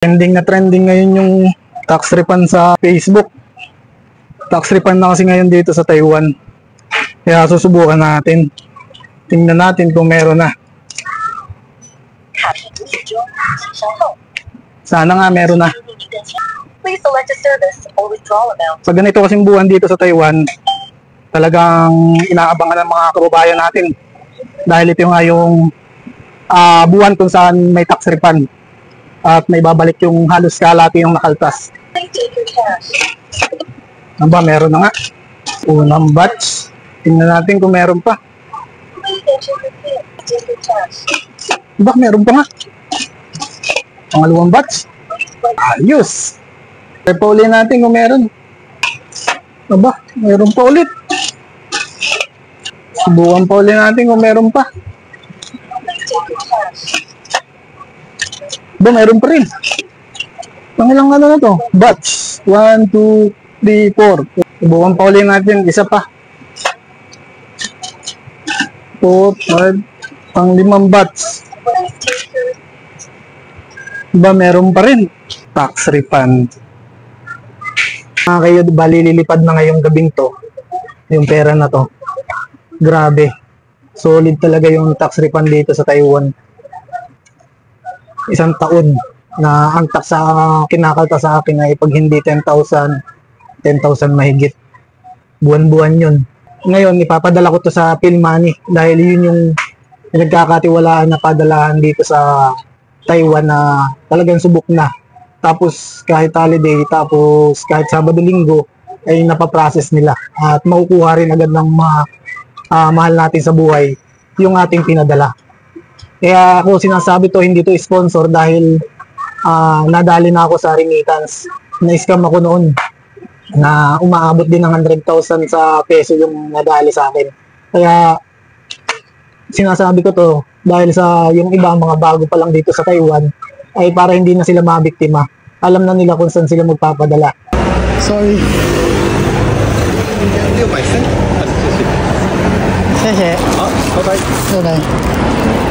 Trending na trending ngayon yung tax refund sa Facebook. Tax refund na kasi ngayon dito sa Taiwan. Kaya susubukan natin. Tingnan natin kung meron na. Sana nga meron na. Sa ganito kasing buwan dito sa Taiwan, talagang inaabangan ng mga kababayan natin. Dahil ito nga yung buwan kung saan may tax refund. At may babalik yung halos kalahati yung nakaltas. Ano ba, meron na nga. Unang batch. Tingnan natin kung meron pa. Ba, meron pa nga. Pangalawang batch. Ayos. Kaya pa uli natin kung meron. Aba, meron pa ulit. Subukan pa uli natin kung meron pa. Ba, meron pa rin. Pangilang ano na to? Batch. 1, 2, 3, 4. Subukan pa uli natin. Isa pa. 4, 5. Pang-limang batch. Ba, meron pa rin. Tax refund. Kayo, bali lilipad na ngayong gabing to. Yung pera na to. Grabe. Solid talaga yung tax refund dito sa Taiwan. Isang taon na ang tax kinakalta sa akin ay pag hindi 10,000 mahigit. Buwan-buwan yun. Ngayon, ipapadala ko to sa PhilMoney dahil yun yung nagkakatiwalaan na padalahan dito sa Taiwan na talagang subok na. Tapos kahit holiday, tapos kahit Sabado-Linggo ay napaprocess nila at makukuha rin agad ng mahal natin sa buhay yung ating pinadala. Kaya ako sinasabi to, hindi to sponsor dahil nadali na ako sa remittance. Na-scam ako noon na umaabot din ng 100,000 sa peso yung nadali sa akin. Kaya sinasabi ko to dahil sa yung iba mga bago pa lang dito sa Taiwan ay para hindi na sila mabiktima. Alam na nila kung saan sila magpapadala. Sorry. 600分。谢谢。好，拜拜。拜拜。